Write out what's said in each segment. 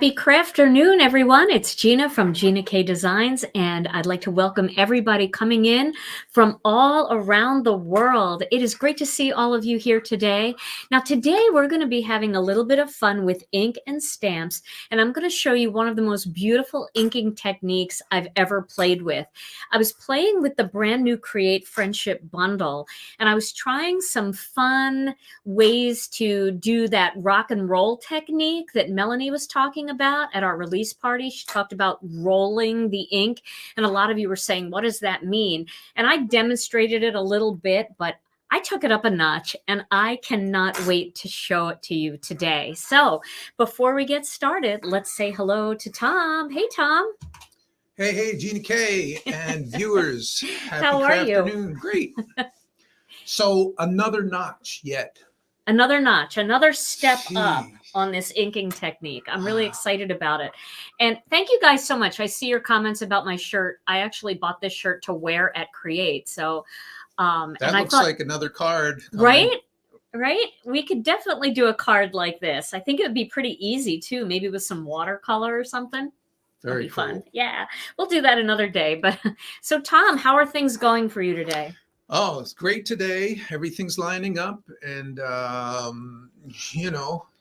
Happy Crafternoon, everyone. It's Gina from Gina K Designs, and I'd like to welcome everybody coming in from all around the world. It is great to see all of you here today. Now, today we're going to be having a little bit of fun with ink and stamps, and I'm going to show you one of the most beautiful inking techniques I've ever played with. I was playing with the brand new Create Friendship bundle, and I was trying some fun ways to do that rock and roll technique that Melanie was talking about at our release party. She talked about rolling the ink, and a lot of you were saying, what does that mean? And I demonstrated it a little bit, but I took it up a notch, and I cannot wait to show it to you today. So before we get started, let's say hello to Tom. Hey, Tom. Hey, Gina K and viewers. Happy How are you? Crafternoon. Great. So another notch yet. Another notch, another step up Jeez. on this inking technique. I'm really excited about it. And thank you guys so much. I see your comments about my shirt. I actually bought this shirt to wear at Create. So that and looks like another card. Right? Right? We could definitely do a card like this. I think it would be pretty easy too, maybe with some watercolor or something. Very cool. Fun. Cool. Yeah, we'll do that another day. But so Tom, how are things going for you today? Oh, it's great today. Everything's lining up, and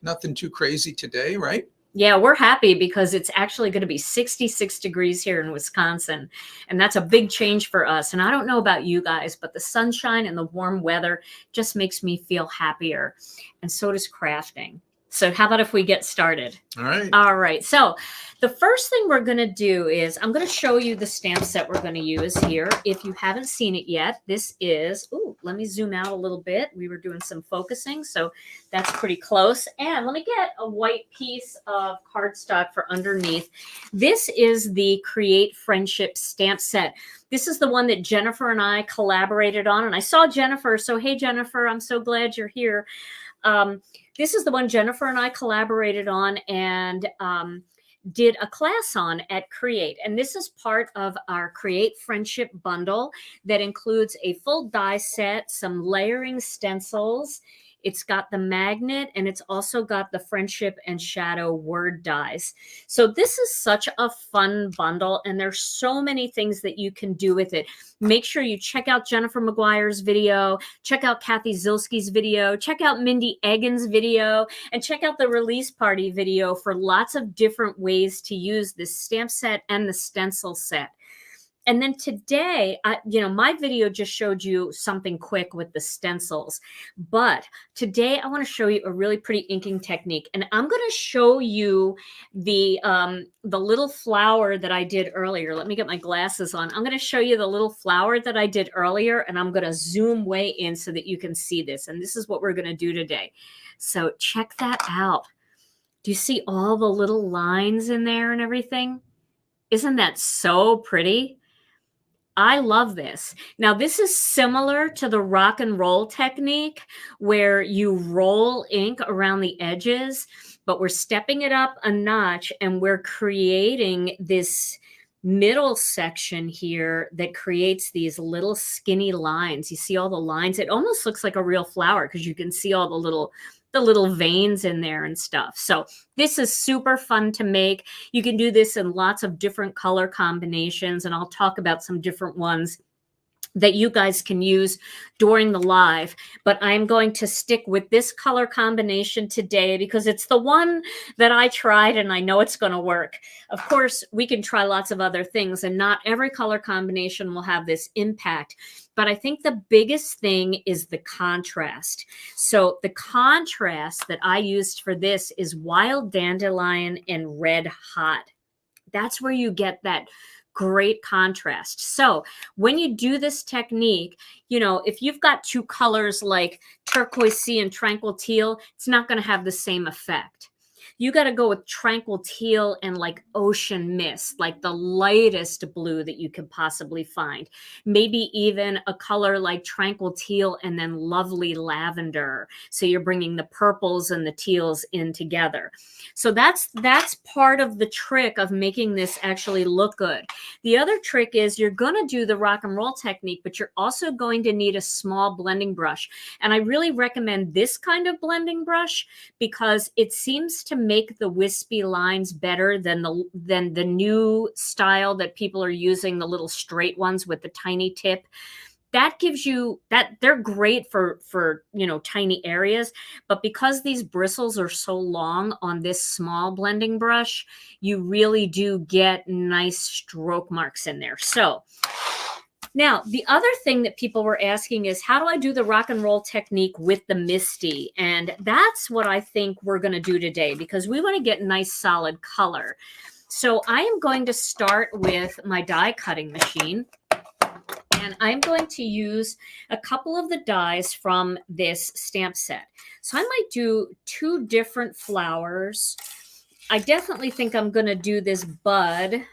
nothing too crazy today, right? Yeah, we're happy because it's actually going to be 66 degrees here in Wisconsin, and that's a big change for us. And I don't know about you guys, but the sunshine and the warm weather just makes me feel happier, and so does crafting. So how about if we get started? All right. All right. So the first thing we're going to do is I'm going to show you the stamp set we're going to use here. If you haven't seen it yet, this is, let me zoom out a little bit. We were doing some focusing, so that's pretty close. And let me get a white piece of cardstock for underneath. This is the Create Friendship stamp set. This is the one that Jennifer and I collaborated on. And I saw Jennifer. So, hey, Jennifer, I'm so glad you're here. This is the one Jennifer and I collaborated on and did a class on at Create. And this is part of our Create Friendship bundle that includes a full die set, some layering stencils. It's got the magnet, and it's also got the friendship and shadow word dies. So this is such a fun bundle, and there's so many things that you can do with it. Make sure you check out Jennifer McGuire's video, check out Kathy Zilski's video, check out Mindy Eggen's video, and check out the release party video for lots of different ways to use this stamp set and the stencil set. And then today, my video just showed you something quick with the stencils. But today I want to show you a really pretty inking technique. And I'm going to show you the little flower that I did earlier. Let me get my glasses on. I'm going to show you the little flower that I did earlier. And I'm going to zoom way in so that you can see this. And this is what we're going to do today. So check that out. Do you see all the little lines in there and everything? Isn't that so pretty? I love this. Now, this is similar to the rock and roll technique where you roll ink around the edges, but we're stepping it up a notch and we're creating this middle section here that creates these little skinny lines. You see all the lines? It almost looks like a real flower because you can see all the little veins in there and stuff. So this is super fun to make. You can do this in lots of different color combinations, and I'll talk about some different ones that you guys can use during the live. But I'm going to stick with this color combination today because it's the one that I tried and I know it's going to work. Of course, we can try lots of other things, and not every color combination will have this impact. But I think the biggest thing is the contrast. So the contrast that I used for this is Wild Dandelion and Red Hot. That's where you get that great contrast. So when you do this technique, if you've got two colors like turquoise sea and tranquil teal, it's not going to have the same effect. You got to go with tranquil teal and like ocean mist, like the lightest blue that you could possibly find. Maybe even a color like tranquil teal and then lovely lavender. So you're bringing the purples and the teals in together. So that's part of the trick of making this actually look good. The other trick is you're going to do the rock and roll technique, but you're also going to need a small blending brush. And I really recommend this kind of blending brush because it seems to make the wispy lines better than the new style that people are using, the little straight ones with the tiny tip. That gives you that they're great for tiny areas, but because these bristles are so long on this small blending brush, you really do get nice stroke marks in there. So now, the other thing that people were asking is, how do I do the rock and roll technique with the Misti? And that's what I think we're going to do today, because we want to get nice solid color. So I am going to start with my die cutting machine. And I'm going to use a couple of the dies from this stamp set. So I might do 2 different flowers. I definitely think I'm going to do this bud.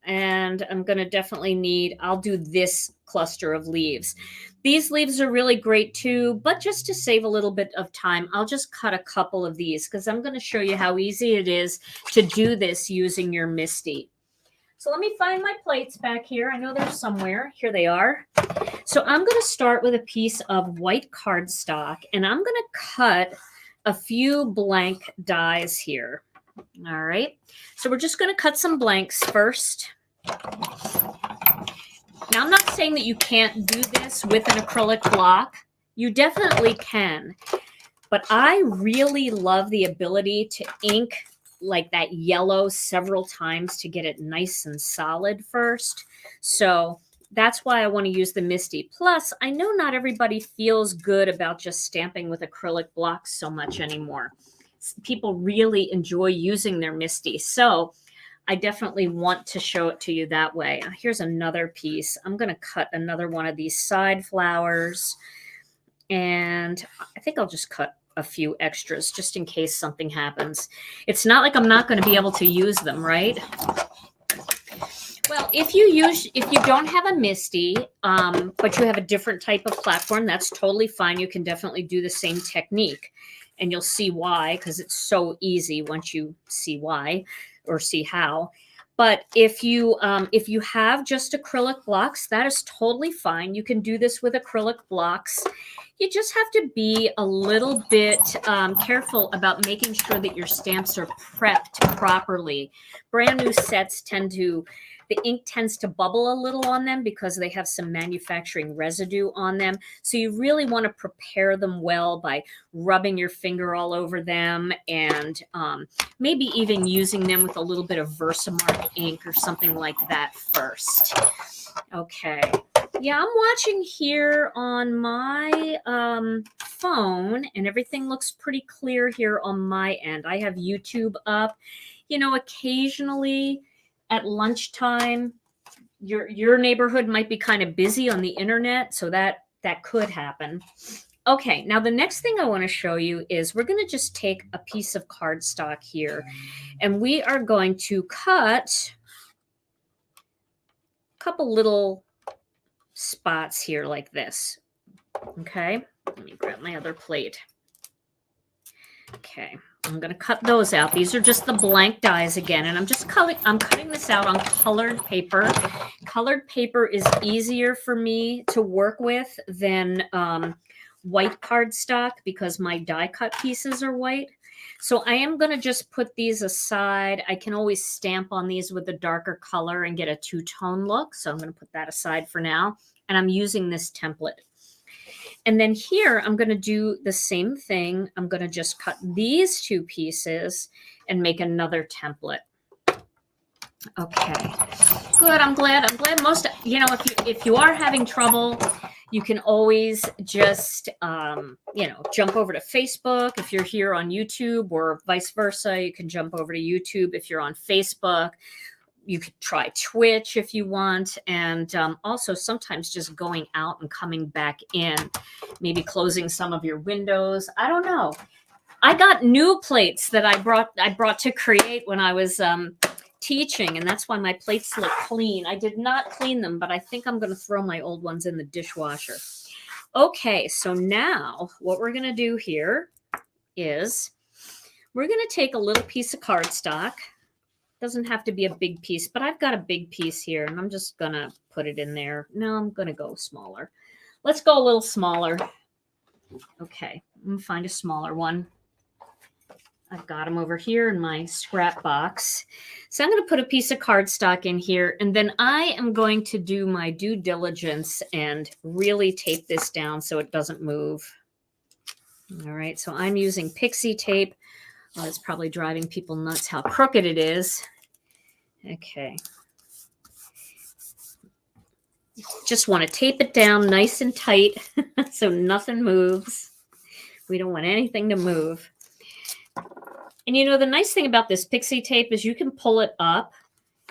And I'm going to definitely need, I'll do this cluster of leaves. These leaves are really great too, but just to save a little bit of time, I'll just cut a couple of these because I'm going to show you how easy it is to do this using your Misti. So let me find my plates back here. I know they're somewhere. Here they are. So I'm going to start with a piece of white cardstock, and I'm going to cut a few blank dies here. All right. So we're just going to cut some blanks first. Now, I'm not saying that you can't do this with an acrylic block. You definitely can. But I really love the ability to ink like that yellow several times to get it nice and solid first. So that's why I want to use the Misti. Plus, I know not everybody feels good about just stamping with acrylic blocks so much anymore. People really enjoy using their Misti. So I definitely want to show it to you that way. Here's another piece. I'm going to cut another one of these side flowers. And I think I'll just cut a few extras just in case something happens. It's not like I'm not going to be able to use them, right? Well, if you don't have a Misti, but you have a different type of platform, that's totally fine. You can definitely do the same technique, and you'll see why, because it's so easy once you see why or see how. But if you have just acrylic blocks, that is totally fine. You can do this with acrylic blocks. You just have to be a little bit careful about making sure that your stamps are prepped properly. Brand new sets the ink tends to bubble a little on them because they have some manufacturing residue on them. So you really want to prepare them well by rubbing your finger all over them and maybe even using them with a little bit of Versamark ink or something like that first. Okay. Yeah, I'm watching here on my phone, and everything looks pretty clear here on my end. I have YouTube up. You know, occasionally at lunchtime, your neighborhood might be kind of busy on the internet, so that could happen. Okay, now the next thing I want to show you is we're going to just take a piece of cardstock here, and we are going to cut a couple little spots here like this. Okay, let me grab my other plate. Okay, I'm going to cut those out. These are just the blank dies again, and I'm cutting this out on colored paper. Colored paper is easier for me to work with than white cardstock because my die cut pieces are white. So I am going to just put these aside. I can always stamp on these with a darker color and get a two-tone look. So I'm going to put that aside for now. And I'm using this template. And then here, I'm going to do the same thing. I'm going to just cut these 2 pieces and make another template. Okay, good. I'm glad most, if you are having trouble, you can always just, jump over to Facebook. If you're here on YouTube or vice versa, you can jump over to YouTube. If you're on Facebook, you could try Twitch if you want. And also sometimes just going out and coming back in, maybe closing some of your windows. I don't know. I got new plates that I brought to create when I was teaching, and that's why my plates look clean. I did not clean them, but I think I'm going to throw my old ones in the dishwasher. Okay, so now what we're going to do here is we're going to take a little piece of cardstock. Doesn't have to be a big piece, but I've got a big piece here, and I'm just going to put it in there. No, I'm going to go smaller. Let's go a little smaller. Okay, I'm going to find a smaller one. I've got them over here in my scrap box. So I'm going to put a piece of cardstock in here, and then I am going to do my due diligence and really tape this down so it doesn't move. All right, so I'm using pixie tape. Oh, it's probably driving people nuts how crooked it is. Okay. Just want to tape it down nice and tight so nothing moves. We don't want anything to move. And you know, the nice thing about this pixie tape is you can pull it up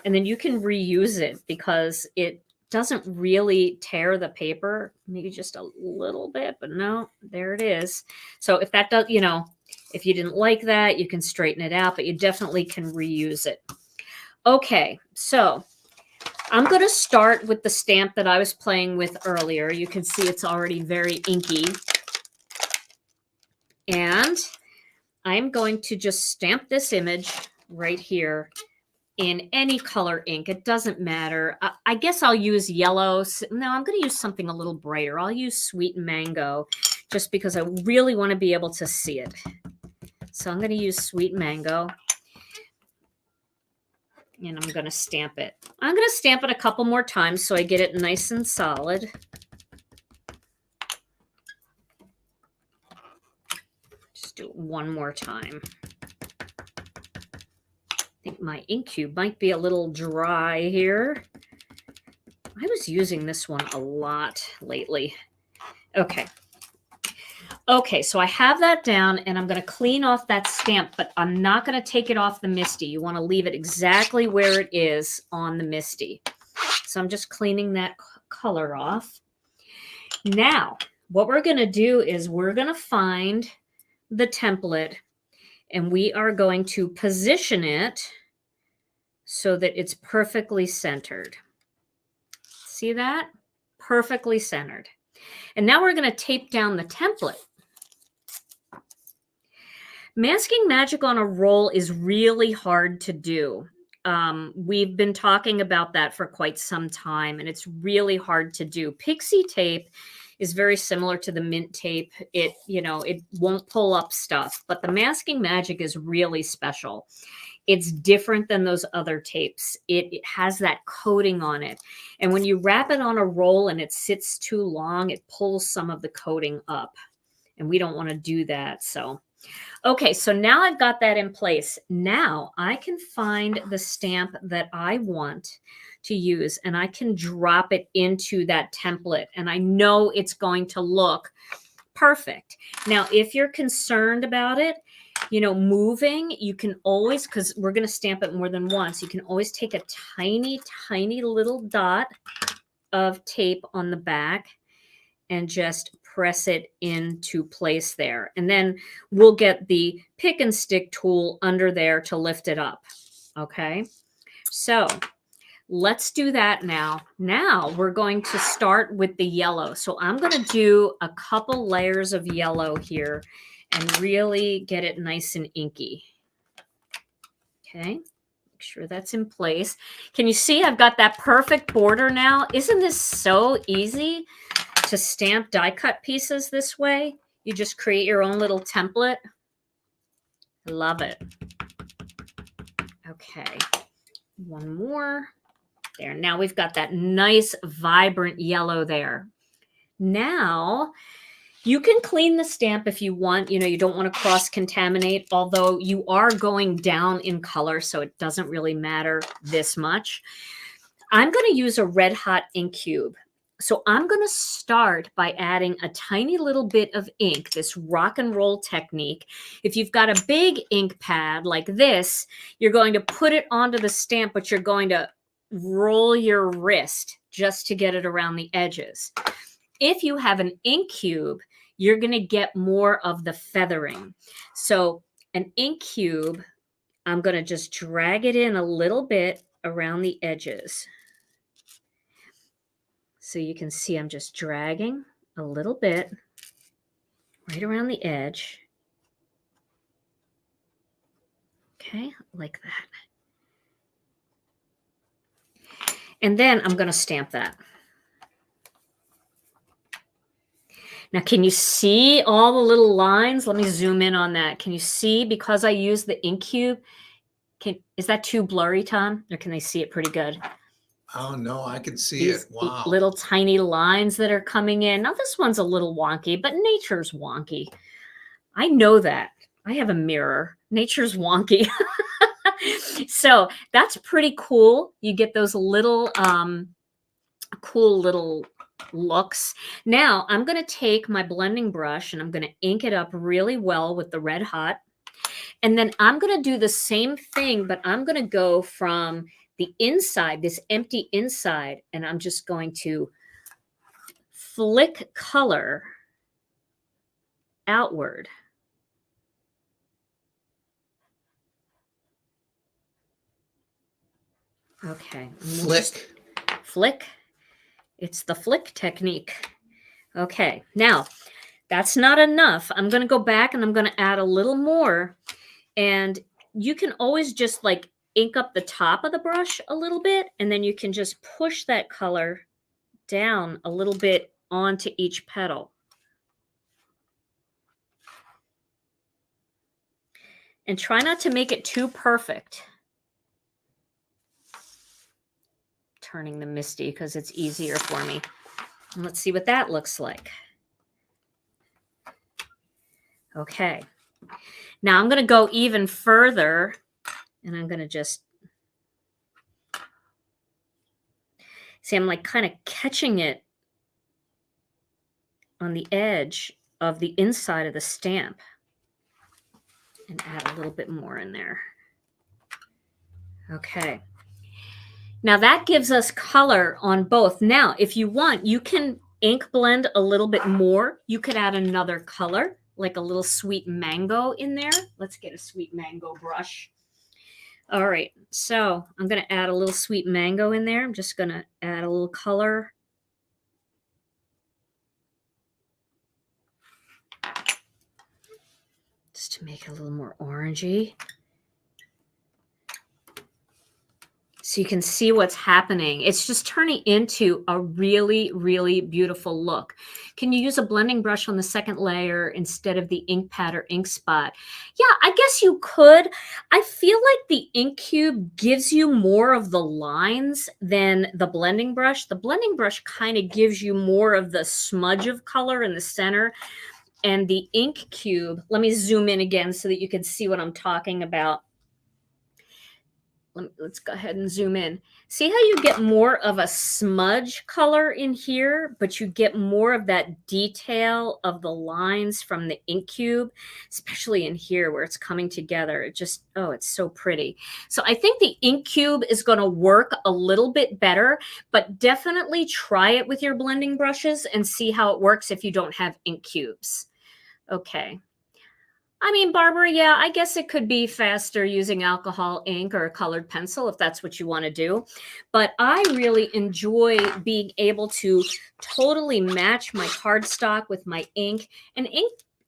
and then you can reuse it because it doesn't really tear the paper. Maybe just a little bit, but no, there it is. So if that does, you know, if you didn't like that, you can straighten it out, but you definitely can reuse it. Okay, so I'm going to start with the stamp that I was playing with earlier. You can see it's already very inky. And I'm going to just stamp this image right here in any color ink. It doesn't matter. I guess I'll use yellow. No, I'm going to use something a little brighter. I'll use Sweet Mango just because I really want to be able to see it. So I'm going to use Sweet Mango. And I'm going to stamp it. I'm going to stamp it a couple more times so I get it nice and solid. Just do it one more time. I think my ink cube might be a little dry here. I was using this one a lot lately. Okay. Okay, so I have that down and I'm going to clean off that stamp, but I'm not going to take it off the Misti. You want to leave it exactly where it is on the Misti. So I'm just cleaning that color off. Now, what we're going to do is we're going to find the template and we are going to position it so that it's perfectly centered. See that? Perfectly centered. And now we're going to tape down the template. Masking magic on a roll is really hard to do. We've been talking about that for quite some time, and it's really hard to do. Pixie tape is very similar to the mint tape. It, you know, it won't pull up stuff, but the masking magic is really special. It's different than those other tapes. It has that coating on it. And when you wrap it on a roll and it sits too long, it pulls some of the coating up. And we don't want to do that. So, okay, so now I've got that in place. Now I can find the stamp that I want to use and I can drop it into that template. And I know it's going to look perfect. Now, if you're concerned about it, you know, moving, you can always, because we're going to stamp it more than once, you can always take a tiny, tiny little dot of tape on the back and just press it into place there. And then we'll get the pick and stick tool under there to lift it up. Okay, so let's do that now. Now we're going to start with the yellow. So I'm going to do a couple layers of yellow here and really get it nice and inky. Okay, make sure that's in place. Can you see I've got that perfect border now? Isn't this so easy to stamp die cut pieces this way? You just create your own little template. I love it. Okay, one more. There, now we've got that nice vibrant yellow there. Now you can clean the stamp if you want. You know, you don't want to cross-contaminate, although you are going down in color, so it doesn't really matter this much. I'm going to use a red hot ink cube. So I'm going to start by adding a tiny little bit of ink, this rock and roll technique. If you've got a big ink pad like this, you're going to put it onto the stamp, but you're going to roll your wrist just to get it around the edges. If you have an ink cube, you're going to get more of the feathering. So an ink cube, I'm going to just drag it in a little bit around the edges. So you can see I'm just dragging a little bit right around the edge. Okay, like that. And then I'm going to stamp that. Now, can you see all the little lines? Let me zoom in on that. Can you see, because I use the ink cube? Is that too blurry, Tom? Or can they see it pretty good? Oh no, I can see These it. Wow. little tiny lines that are coming in. Now, this one's a little wonky, but nature's wonky. I know that. I have a mirror. Nature's wonky. So that's pretty cool. You get those little cool little looks. Now I'm going to take my blending brush and I'm going to ink it up really well with the red hot. And then I'm going to do the same thing, but I'm going to go from the inside, this empty inside, and I'm just going to flick color outward. Okay. Flick. It's the flick technique. Okay. Now, that's not enough. I'm going to go back and I'm going to add a little more. And you can always just like ink up the top of the brush a little bit, and then you can just push that color down a little bit onto each petal. And try not to make it too perfect. Turning the Misti because it's easier for me. And let's see what that looks like. Okay. Now I'm going to go even further, and I'm going to just see, I'm like kind of catching it on the edge of the inside of the stamp, and add a little bit more in there. Okay. Now that gives us color on both. Now, if you want, you can ink blend a little bit more. You could add another color, like a little sweet mango in there. Let's get a sweet mango brush. All right, so I'm going to add a little sweet mango in there. I'm just going to add a little color. Just to make it a little more orangey. So you can see what's happening. It's just turning into a really, really beautiful look. Can you use a blending brush on the second layer instead of the ink pad or ink spot? Yeah, I guess you could. I feel like the ink cube gives you more of the lines than the blending brush. The blending brush kind of gives you more of the smudge of color in the center. And the ink cube, let me zoom in again so that you can see what I'm talking about. Let's go ahead and zoom in. See how you get more of a smudge color in here, but you get more of that detail of the lines from the ink cube, especially in here where it's coming together. It just, oh, it's so pretty. So I think the ink cube is going to work a little bit better, but definitely try it with your blending brushes and see how it works if you don't have ink cubes. Okay. I mean, Barbara, yeah, I guess it could be faster using alcohol ink or a colored pencil if that's what you want to do. But I really enjoy being able to totally match my cardstock with my ink. And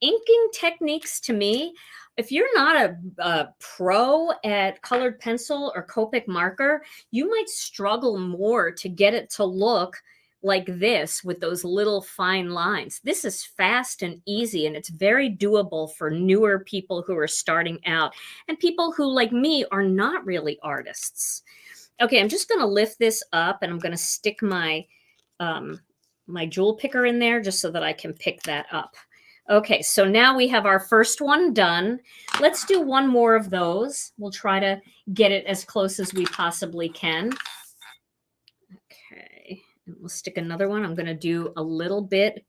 inking techniques, to me, if you're not a pro at colored pencil or Copic marker, you might struggle more to get it to look like this with those little fine lines. This is fast and easy, and it's very doable for newer people who are starting out and people who, like me, are not really artists. Okay, I'm just going to lift this up, and I'm going to stick my my jewel picker in there just so that I can pick that up. Okay, so now we have our first one done. Let's do one more of those. We'll try to get it as close as we possibly can. We'll stick another one. I'm going to do a little bit.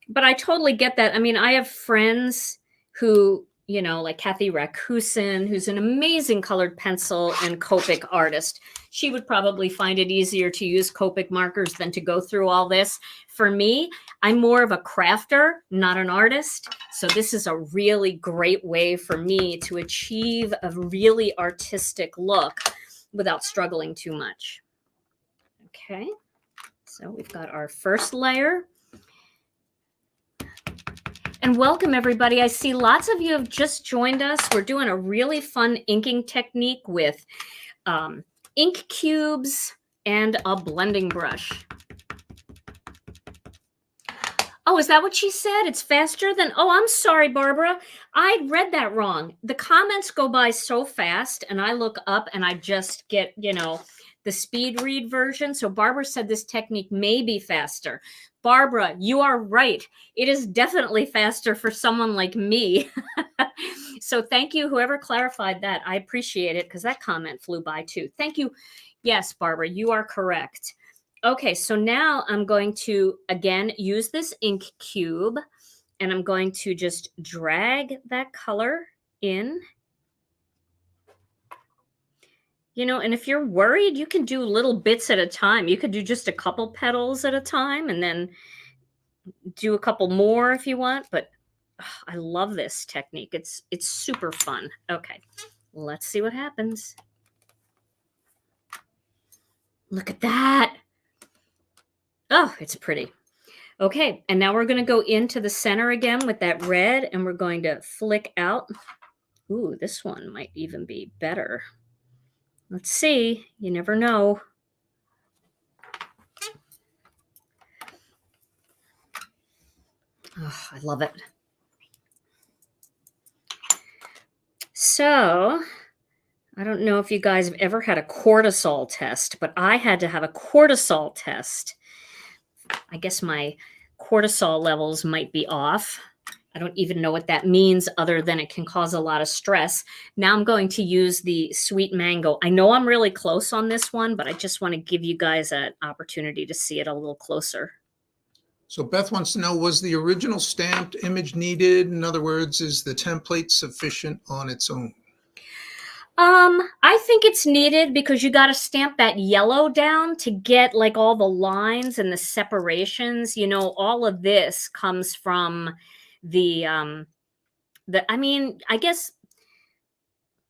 But I totally get that. I mean, I have friends who, you know, like Kathy Rakusin, who's an amazing colored pencil and Copic artist. She would probably find it easier to use Copic markers than to go through all this. For me, I'm more of a crafter, not an artist. So this is a really great way for me to achieve a really artistic look without struggling too much. Okay, so we've got our first layer. And welcome, everybody. I see lots of you have just joined us. We're doing a really fun inking technique with ink cubes and a blending brush. Oh, is that what she said? It's faster than, oh, I'm sorry, Barbara. I read that wrong. The comments go by so fast, and I look up and I just get, the speed read version. So Barbara said this technique may be faster. Barbara, you are right. It is definitely faster for someone like me. So thank you, whoever clarified that. I appreciate it because that comment flew by too. Thank you. Yes, Barbara, you are correct. Okay, so now I'm going to, again, use this ink cube, and I'm going to just drag that color in. And if you're worried, you can do little bits at a time. You could do just a couple petals at a time and then do a couple more if you want, but I love this technique. It's super fun. Okay, let's see what happens. Look at that. Oh, it's pretty. Okay, and now we're going to go into the center again with that red, and we're going to flick out. Ooh, this one might even be better. Let's see. You never know. Oh, I love it. So, I don't know if you guys have ever had a cortisol test, but I had to have a cortisol test. I guess my cortisol levels might be off. I don't even know what that means other than it can cause a lot of stress. Now I'm going to use the sweet mango. I know I'm really close on this one, but I just want to give you guys an opportunity to see it a little closer. So Beth wants to know, was the original stamped image needed? In other words, is the template sufficient on its own? I think it's needed because you got to stamp that yellow down to get like all the lines and the separations. All of this comes from I guess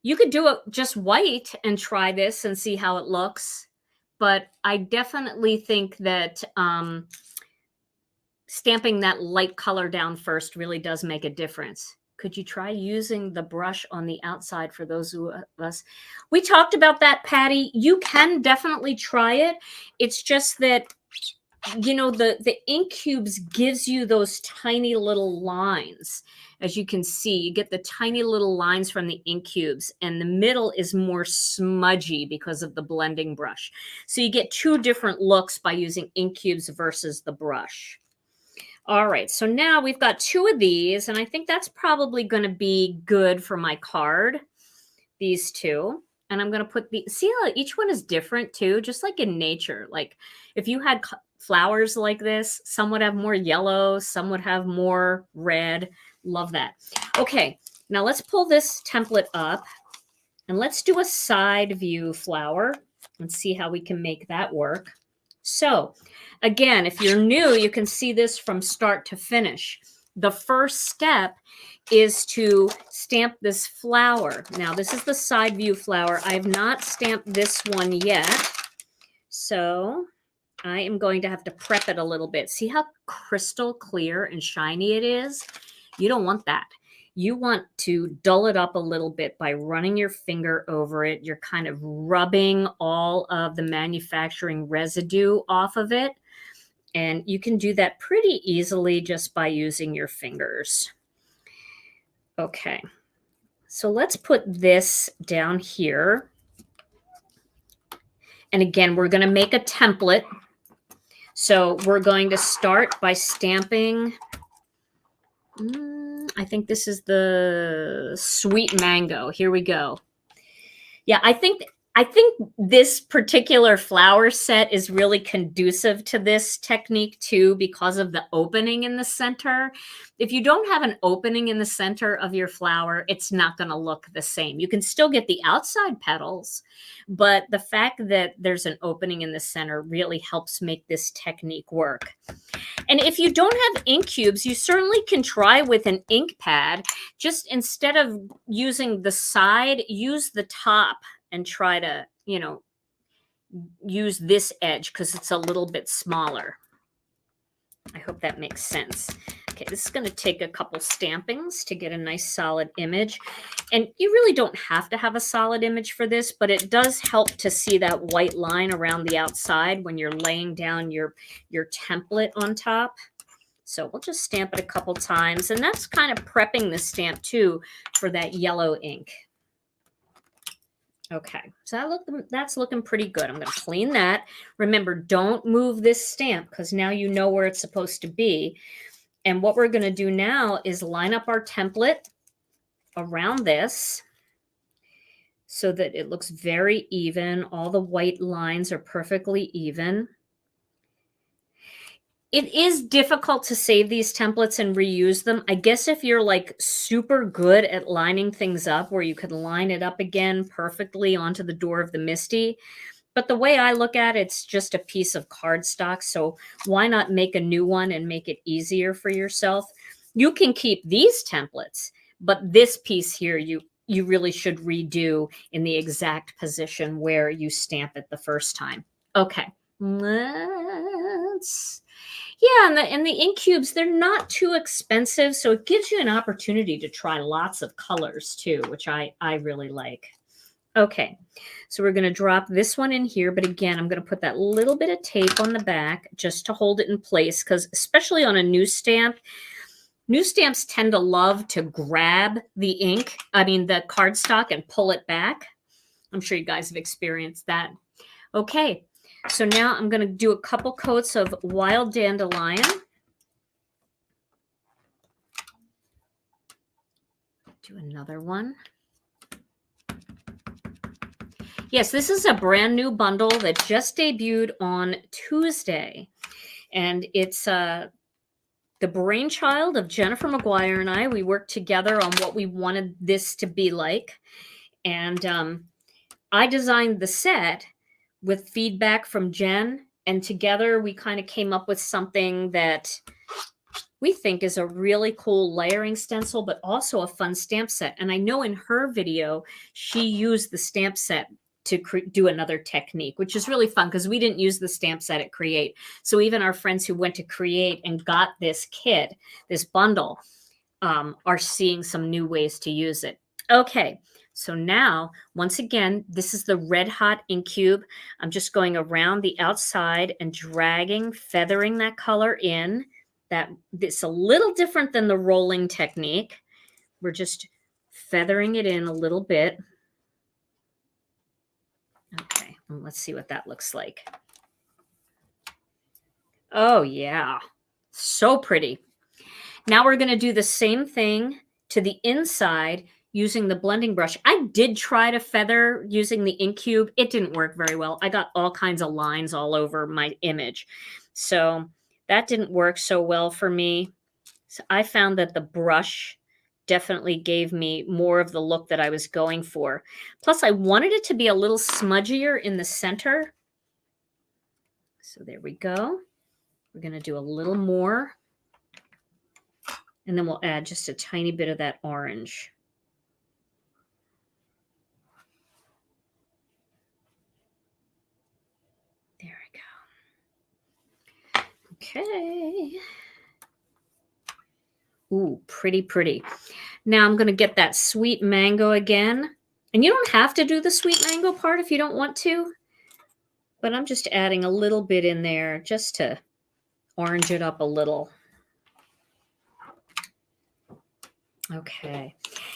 you could do it just white and try this and see how it looks. But I definitely think that stamping that light color down first really does make a difference. Could you try using the brush on the outside for those of us? We talked about that, Patty. You can definitely try it. It's just that, the ink cubes gives you those tiny little lines. As you can see, you get the tiny little lines from the ink cubes, and the middle is more smudgy because of the blending brush. So you get two different looks by using ink cubes versus the brush. All right, so now we've got two of these, and I think that's probably going to be good for my card, these two. And I'm going to put see how each one is different too, just like in nature. Like if you had flowers like this, some would have more yellow, some would have more red. Love that. Okay, now let's pull this template up, and let's do a side view flower and see how we can make that work. So again, if you're new, you can see this from start to finish. The first step is to stamp this flower. Now, this is the side view flower. I have not stamped this one yet. So I am going to have to prep it a little bit. See how crystal clear and shiny it is? You don't want that. You want to dull it up a little bit by running your finger over it. You're kind of rubbing all of the manufacturing residue off of it. And you can do that pretty easily just by using your fingers. Okay, so let's put this down here. And again, we're going to make a template. So we're going to start by stamping. I think this is the sweet mango. Here we go. Yeah, I think this particular flower set is really conducive to this technique too, because of the opening in the center. If you don't have an opening in the center of your flower, it's not going to look the same. You can still get the outside petals, but the fact that there's an opening in the center really helps make this technique work. And if you don't have ink cubes, you certainly can try with an ink pad. Just instead of using the side, use the top and try to, use this edge because it's a little bit smaller. I hope that makes sense. Okay, this is going to take a couple stampings to get a nice solid image. And you really don't have to have a solid image for this, but it does help to see that white line around the outside when you're laying down your template on top. So we'll just stamp it a couple times, and that's kind of prepping the stamp too for that yellow ink. Okay, so that's looking pretty good. I'm going to clean that. Remember, don't move this stamp because now you know where it's supposed to be. And what we're going to do now is line up our template around this so that it looks very even. All the white lines are perfectly even. It is difficult to save these templates and reuse them. I guess if you're like super good at lining things up where you could line it up again perfectly onto the door of the Misti. But the way I look at it, it's just a piece of cardstock. So why not make a new one and make it easier for yourself? You can keep these templates, but this piece here, you really should redo in the exact position where you stamp it the first time. Okay, yeah, and the ink cubes, they're not too expensive, so it gives you an opportunity to try lots of colors too, which I really like. Okay, so we're going to drop this one in here, but again, I'm going to put that little bit of tape on the back just to hold it in place, because especially on a new stamps tend to love to grab the the cardstock and pull it back. I'm sure you guys have experienced that. Okay, so now I'm going to do a couple coats of wild dandelion. Do another one. Yes, this is a brand new bundle that just debuted on Tuesday. And it's the brainchild of Jennifer McGuire and I. We worked together on what we wanted this to be like. And I designed the set with feedback from Jen. And together we kind of came up with something that we think is a really cool layering stencil, but also a fun stamp set. And I know in her video, she used the stamp set to do another technique, which is really fun because we didn't use the stamp set at Create. So even our friends who went to Create and got this kit, this bundle, are seeing some new ways to use it. Okay, so now, once again, this is the Red Hot ink cube. I'm just going around the outside and dragging, feathering that color in. It's a little different than the rolling technique. We're just feathering it in a little bit. Okay, let's see what that looks like. Oh, yeah. So pretty. Now we're going to do the same thing to the inside using the blending brush. I did try to feather using the ink cube. It didn't work very well. I got all kinds of lines all over my image. So that didn't work so well for me. So I found that the brush definitely gave me more of the look that I was going for. Plus, I wanted it to be a little smudgier in the center. So there we go. We're going to do a little more. And then we'll add just a tiny bit of that orange. There we go. Okay. Ooh, pretty, pretty. Now I'm going to get that sweet mango again. And you don't have to do the sweet mango part if you don't want to. But I'm just adding a little bit in there just to orange it up a little. Okay.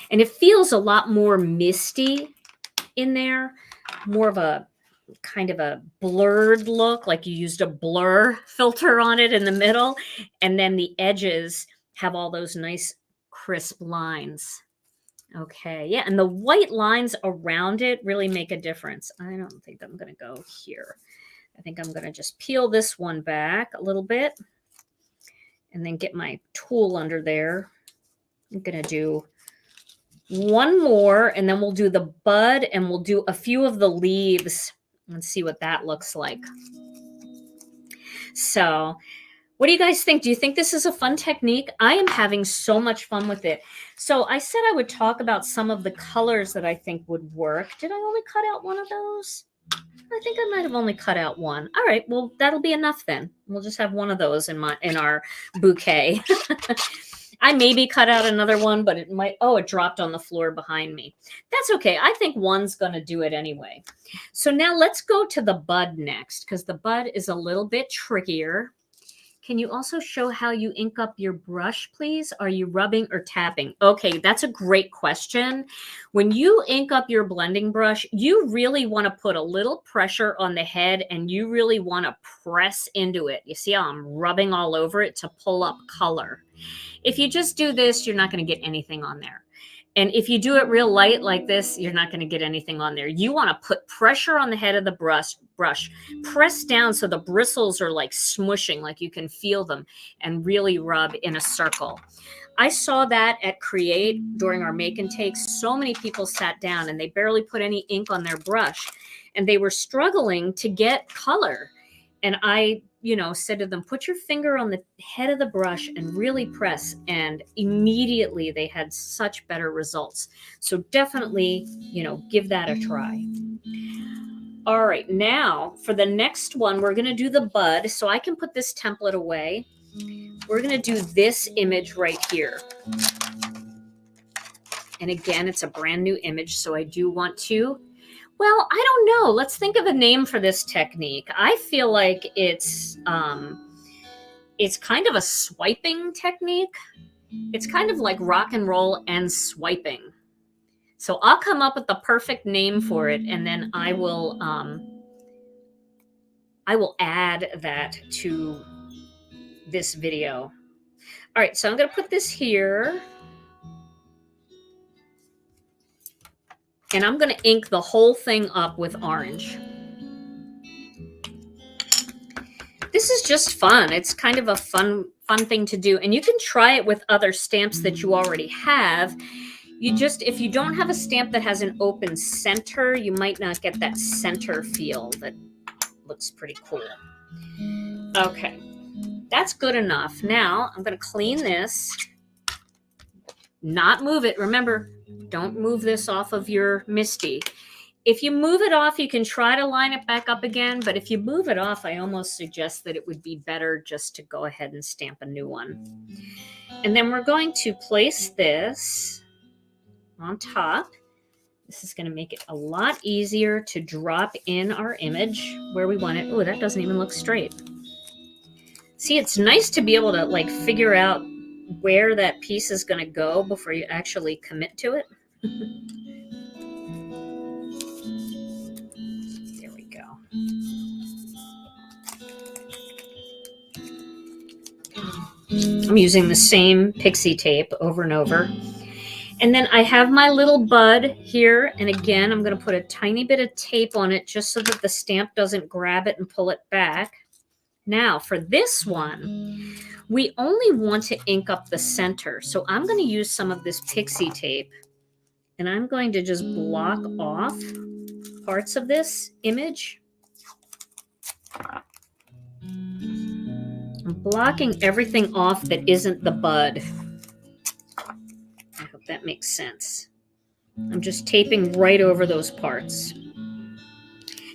And it feels a lot more misty in there. More of a kind of a blurred look, like you used a blur filter on it in the middle. And then the edges have all those nice crisp lines. Okay, yeah, and the white lines around it really make a difference. I don't think I'm going to go here. I think I'm going to just peel this one back a little bit and then get my tool under there. I'm going to do one more, and then we'll do the bud, and we'll do a few of the leaves and see what that looks like. So what do you guys think? Do you think this is a fun technique? I am having so much fun with it. So I said I would talk about some of the colors that I think would work. Did I only cut out one of those? I think I might have only cut out one. All right, well, that'll be enough then. We'll just have one of those in our bouquet. I maybe cut out another one, but it might, oh, it dropped on the floor behind me. That's okay. I think one's going to do it anyway. So now let's go to the bud next, because the bud is a little bit trickier. Can you also show how you ink up your brush, please? Are you rubbing or tapping? Okay, that's a great question. When you ink up your blending brush, you really want to put a little pressure on the head and you really want to press into it. You see how I'm rubbing all over it to pull up color. If you just do this, you're not going to get anything on there. And if you do it real light like this, you're not going to get anything on there. You want to put pressure on the head of the brush, press down so the bristles are like smushing, like you can feel them, and really rub in a circle. I saw that at Create during our make and take. So many people sat down and they barely put any ink on their brush and they were struggling to get color. And I, said to them, put your finger on the head of the brush and really press. And immediately they had such better results. So definitely, give that a try. All right, now for the next one, we're going to do the bud. So I can put this template away. We're going to do this image right here. And again, it's a brand new image. So I do want to, well, I don't know. Let's think of a name for this technique. I feel like it's kind of a swiping technique. It's kind of like rock and roll and swiping. So I'll come up with the perfect name for it, and then I will add that to this video. All right, so I'm going to put this here. And I'm going to ink the whole thing up with orange. This is just fun. It's kind of a fun thing to do. And you can try it with other stamps that you already have. If you don't have a stamp that has an open center, you might not get that center feel that looks pretty cool. Okay, that's good enough. Now I'm going to clean this, not move it. Remember, don't move this off of your Misti. If you move it off, you can try to line it back up again. But if you move it off, I almost suggest that it would be better just to go ahead and stamp a new one. And then we're going to place this on top. This is going to make it a lot easier to drop in our image where we want it. Oh, that doesn't even look straight. See, it's nice to be able to figure out where that piece is going to go before you actually commit to it. There we go. I'm using the same pixie tape over and over. And then I have my little bud here. And again, I'm going to put a tiny bit of tape on it just so that the stamp doesn't grab it and pull it back. Now for this one, we only want to ink up the center. So I'm going to use some of this pixie tape and I'm going to just block off parts of this image. I'm blocking everything off that isn't the bud. I hope that makes sense. I'm just taping right over those parts.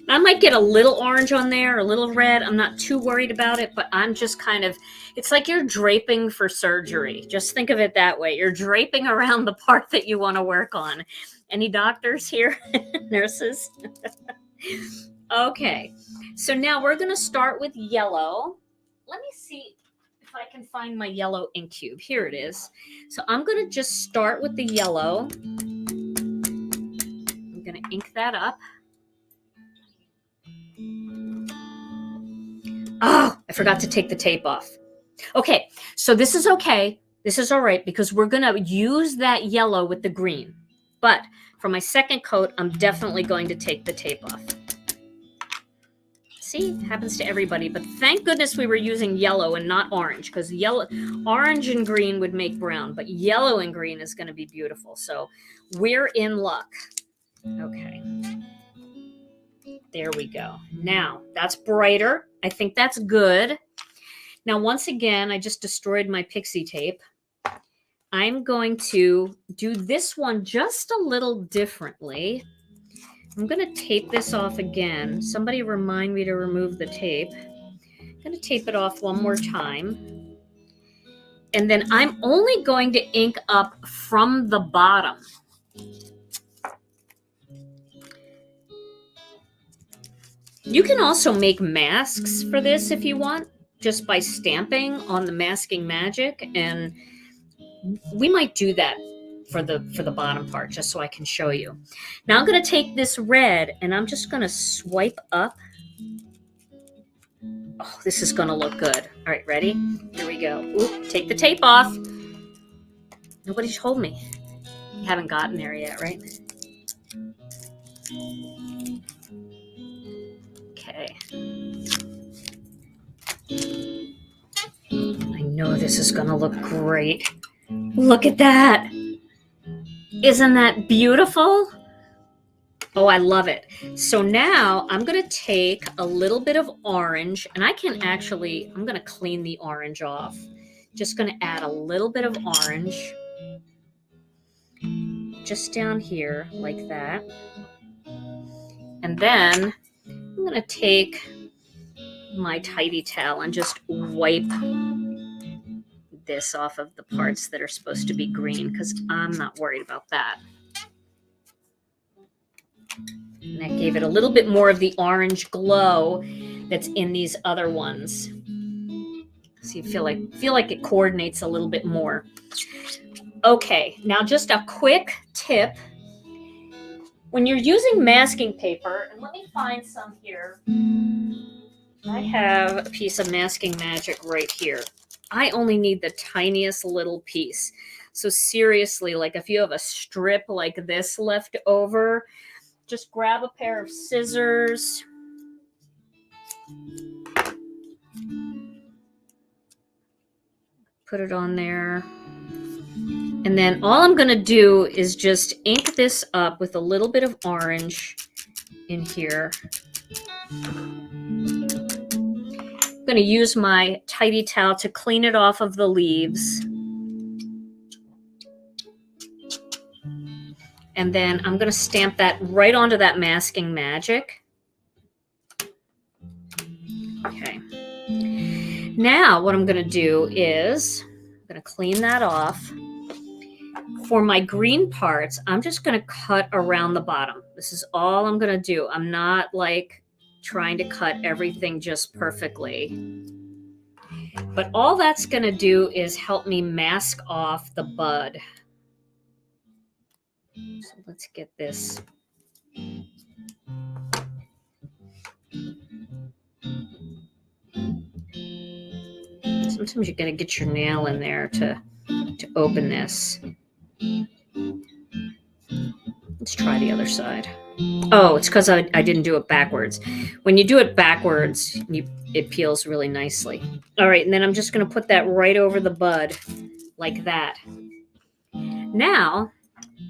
I might get a little orange on there, a little red. I'm not too worried about it, but I'm just it's like you're draping for surgery. Just think of it that way. You're draping around the part that you want to work on. Any doctors here? Nurses? Okay, so now we're going to start with yellow. Let me see if I can find my yellow ink cube. Here it is. So I'm going to just start with the yellow. I'm going to ink that up. Oh, I forgot to take the tape off. Okay, so this is okay. This is all right because we're going to use that yellow with the green. But for my second coat, I'm definitely going to take the tape off. See, it happens to everybody. But thank goodness we were using yellow and not orange because orange and green would make brown. But yellow and green is going to be beautiful. So we're in luck. Okay. There we go. Now, that's brighter. I think that's good. Now, once again, I just destroyed my pixie tape. I'm going to do this one just a little differently. I'm going to tape this off again. Somebody remind me to remove the tape. I'm going to tape it off one more time. And then I'm only going to ink up from the bottom. You can also make masks for this if you want. just by stamping on the masking magic, and we might do that for the bottom part just so I can show you. Now I'm going to take this red and I'm just going to swipe up. Oh, this is going to look good. All right, ready? Here we go. Ooh, take the tape off. Nobody's told me. You haven't gotten there yet, right? Okay. I know this is going to look great. Look at that. Isn't that beautiful? Oh, I love it. So now I'm going to take a little bit of orange, and I'm going to clean the orange off. Just going to add a little bit of orange just down here like that. And then I'm going to take my tidy towel and just wipe this off of the parts that are supposed to be green, because I'm not worried about that. And that gave it a little bit more of the orange glow that's in these other ones. So you feel like it coordinates a little bit more. Okay, now just a quick tip. When you're using masking paper, and let me find some here. I have a piece of masking magic right here. I only need the tiniest little piece. So seriously, like if you have a strip like this left over, just grab a pair of scissors. Put it on there. And then all I'm going to do is just ink this up with a little bit of orange in here. I'm going to use my tidy towel to clean it off of the leaves. And then I'm going to stamp that right onto that masking magic. Okay. Now what I'm going to do is I'm going to clean that off. For my green parts, I'm just going to cut around the bottom. This is all I'm going to do. I'm not like trying to cut everything just perfectly. But all that's going to do is help me mask off the bud. So let's get this. Sometimes you're going to get your nail in there to open this. Let's try the other side. Oh, it's because I didn't do it backwards. When you do it backwards, it peels really nicely. All right, and then I'm just going to put that right over the bud like that. Now,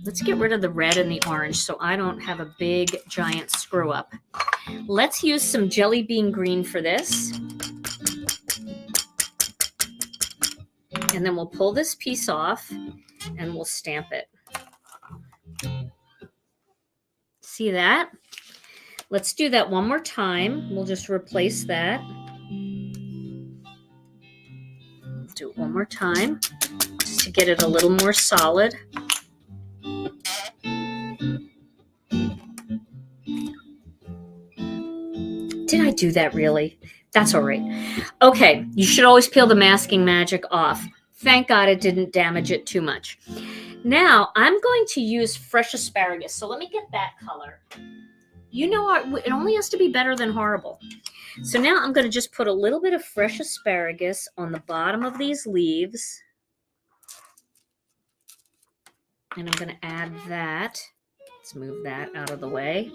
let's get rid of the red and the orange so I don't have a big, giant screw up. Let's use some jelly bean green for this. And then we'll pull this piece off and we'll stamp it. See that? Let's do that one more time. We'll just replace that. Let's do it one more time just to get it a little more solid. Did I do that really? That's all right. Okay, you should always peel the masking magic off. Thank God it didn't damage it too much. Now, I'm going to use fresh asparagus. So let me get that color. You know, it only has to be better than horrible. So now I'm going to just put a little bit of fresh asparagus on the bottom of these leaves. And I'm going to add that. Let's move that out of the way.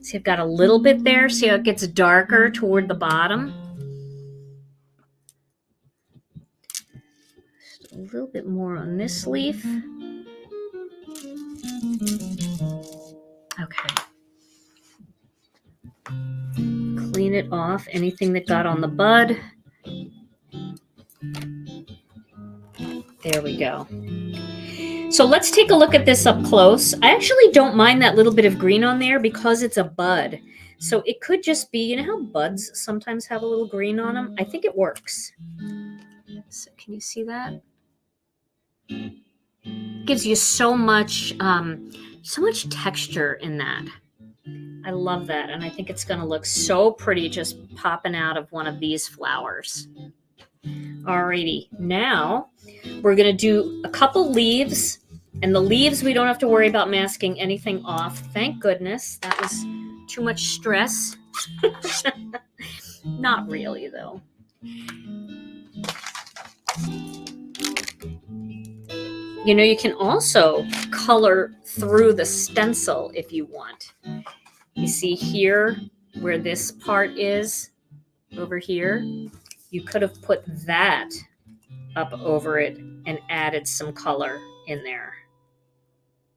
See, I've got a little bit there. See how it gets darker toward the bottom? Just a little bit more on this leaf. Okay. Clean it off, anything that got on the bud. There we go. So let's take a look at this up close. I actually don't mind that little bit of green on there because it's a bud. So it could just be, you know how buds sometimes have a little green on them? I think it works. So can you see that? It gives you so much texture in that. I love that. And I think it's going to look so pretty just popping out of one of these flowers. Alrighty, now we're going to do a couple leaves. And the leaves, we don't have to worry about masking anything off. Thank goodness. That was too much stress. Not really, though. You know, you can also color through the stencil if you want. You see here where this part is over here? You could have put that up over it and added some color in there.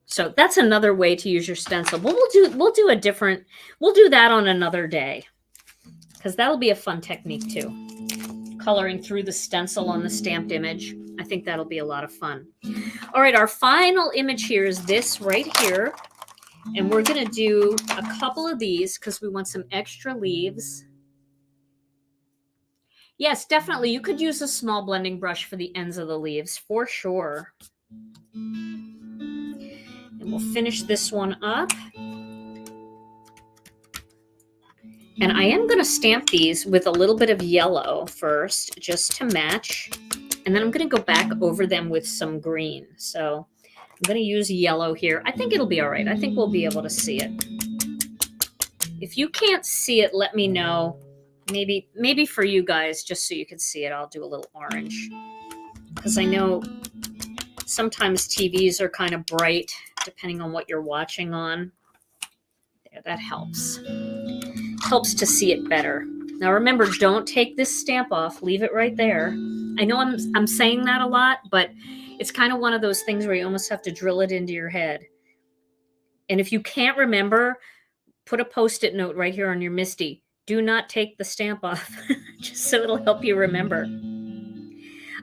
So that's another way to use your stencil. But we'll do that on another day, because that'll be a fun technique too. Coloring through the stencil on the stamped image. I think that'll be a lot of fun. All right, our final image here is this right here. And we're going to do a couple of these because we want some extra leaves. Yes, definitely. You could use a small blending brush for the ends of the leaves, for sure. And we'll finish this one up. And I am going to stamp these with a little bit of yellow first, just to match. And then I'm going to go back over them with some green. So I'm going to use yellow here. I think it'll be all right. I think we'll be able to see it. If you can't see it, let me know. Maybe for you guys, just so you can see it, I'll do a little orange. Because I know sometimes TVs are kind of bright, depending on what you're watching on. There, that helps. Helps to see it better. Now remember, don't take this stamp off. Leave it right there. I know I'm saying that a lot, but it's kind of one of those things where you almost have to drill it into your head. And if you can't remember, put a Post-it note right here on your Misti. Do not take the stamp off, just so it'll help you remember.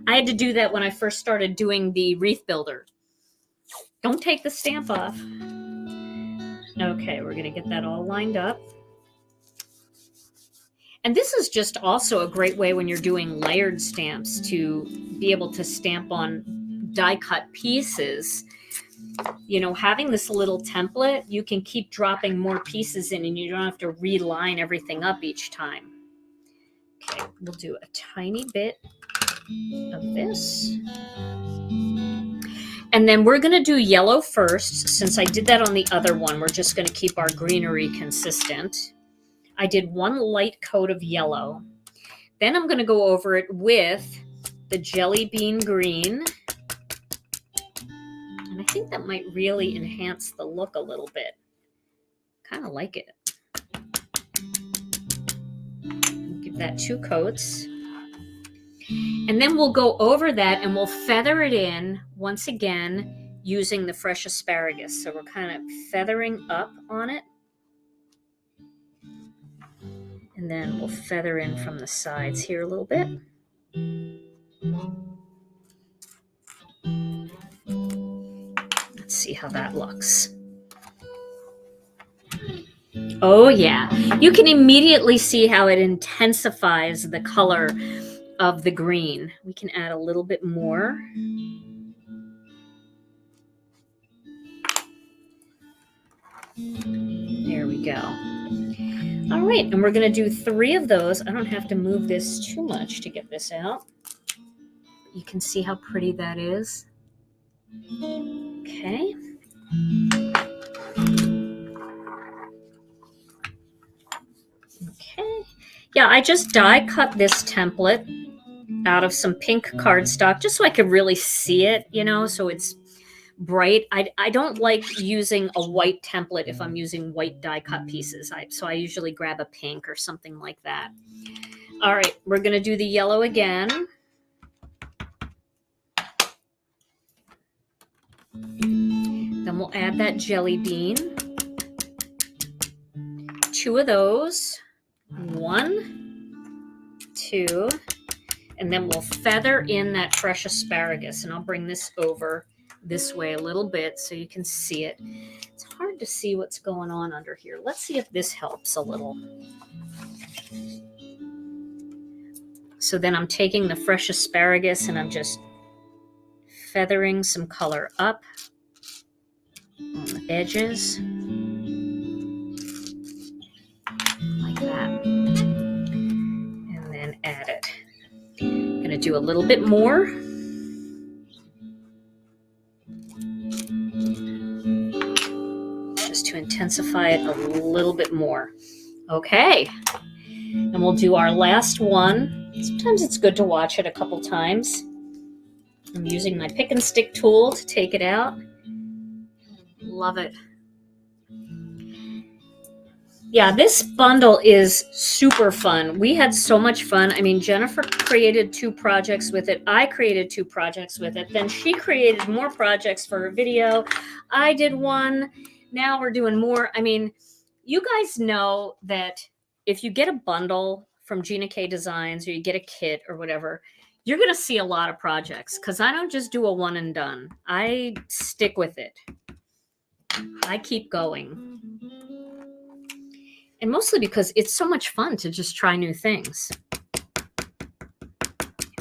I had to do that when I first started doing the wreath builder. Don't take the stamp off. Okay, we're going to get that all lined up. And this is just also a great way when you're doing layered stamps to be able to stamp on die cut pieces. You know, having this little template, you can keep dropping more pieces in and you don't have to reline everything up each time. Okay, we'll do a tiny bit of this. And then we're going to do yellow first. Since I did that on the other one, we're just going to keep our greenery consistent. I did one light coat of yellow. Then I'm going to go over it with the jelly bean green. And I think that might really enhance the look a little bit. Kind of like it. Give that 2 coats. And then we'll go over that and we'll feather it in once again using the fresh asparagus. So we're kind of feathering up on it. And then we'll feather in from the sides here a little bit. Let's see how that looks. Oh yeah, you can immediately see how it intensifies the color of the green. We can add a little bit more. There we go. All right, and we're going to do 3 of those. I don't have to move this too much to get this out. You can see how pretty that is. Okay. Okay. Yeah, I just die cut this template out of some pink cardstock just so I could really see it, you know, so it's bright. I don't like using a white template if I'm using white die cut pieces. So I usually grab a pink or something like that. All right, we're going to do the yellow again. Then we'll add that jelly bean. 2 of those. 1, 2, and then we'll feather in that fresh asparagus. And I'll bring this over this way a little bit so you can see it. It's hard to see what's going on under here. Let's see if this helps a little. So then I'm taking the fresh asparagus and I'm just feathering some color up on the edges. do a little bit more. Just to intensify it a little bit more. Okay. And we'll do our last one. Sometimes it's good to watch it a couple times. I'm using my pick and stick tool to take it out. Love it. Yeah, this bundle is super fun. We had so much fun. I mean, Jennifer created 2 projects with it. I created 2 projects with it. Then she created more projects for her video. I did one. Now we're doing more. I mean, you guys know that if you get a bundle from Gina K Designs or you get a kit or whatever, you're going to see a lot of projects because I don't just do a one and done. I stick with it. I keep going. And mostly because it's so much fun to just try new things.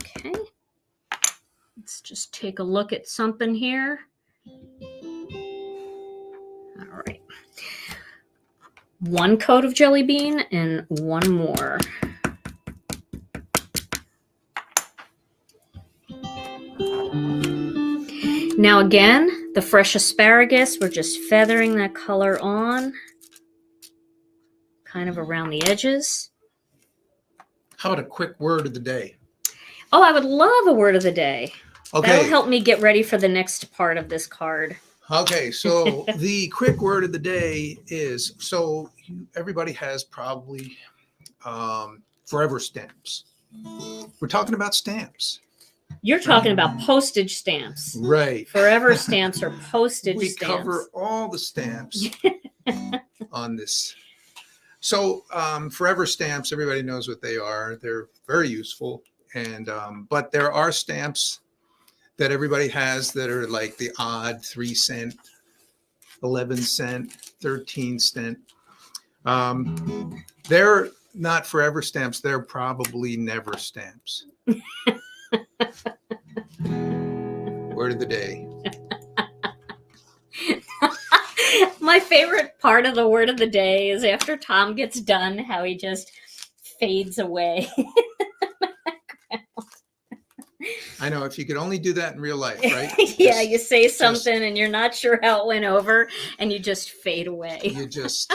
Okay. Let's just take a look at something here. All right. 1 coat of jelly bean and 1 more. Now again, the fresh asparagus, we're just feathering that color on. Kind of around the edges. How about a quick word of the day? Oh, I would love a word of the day. Okay. That'll help me get ready for the next part of this card. Okay, so the quick word of the day is, everybody has probably forever stamps. We're talking about stamps. You're talking about postage stamps. Right. Forever stamps or postage we stamps. cover all the stamps on this. So forever stamps, everybody knows what they are. They're very useful. And but there are stamps that everybody has that are like the odd 3 cent, 11 cent, 13 cent. They're not forever stamps. They're probably never stamps. Word of the day. My favorite part of the word of the day is after Tom gets done, how he just fades away. I know, if you could only do that in real life, right? Yeah, you say something and you're not sure how it went over and you just fade away. You just...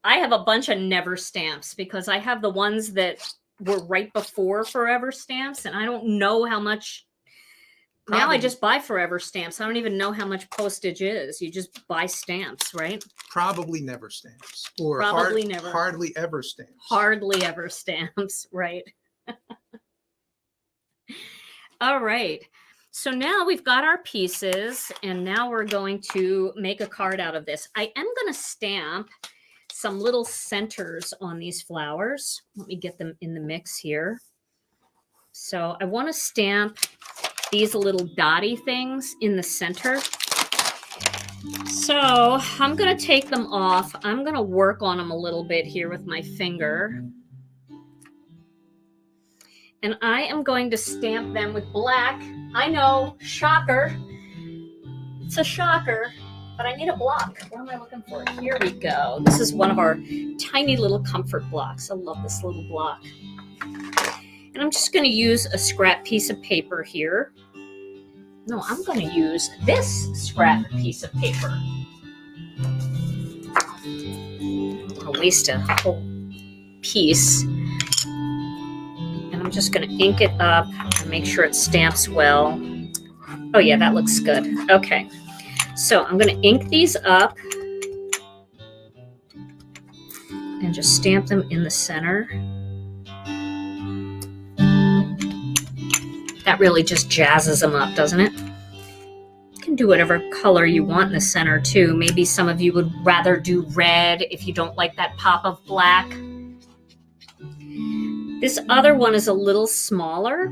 I have a bunch of never stamps because I have the ones that were right before forever stamps and I don't know how much. Probably. Now I just buy forever stamps. I don't even know how much postage is. You just buy stamps, right? Probably never stamps. Or Probably never. Hardly ever stamps. Hardly ever stamps, right? All right. So now we've got our pieces and now we're going to make a card out of this. I am going to stamp some little centers on these flowers. Let me get them in the mix here. So I want to stamp these little dotty things in the center. So I'm going to take them off. I'm going to work on them a little bit here with my finger. And I am going to stamp them with black. I know, shocker. It's a shocker, but I need a block. What am I looking for? Here we go. This is one of our tiny little comfort blocks. I love this little block. And I'm just going to use a scrap piece of paper here. No, I'm going to use this scrap piece of paper. I'm going to waste a whole piece. And I'm just going to ink it up and make sure it stamps well. Oh yeah, that looks good. Okay. So I'm going to ink these up and just stamp them in the center. That really just jazzes them up, doesn't it? You can do whatever color you want in the center too. Maybe some of you would rather do red if you don't like that pop of black. This other one is a little smaller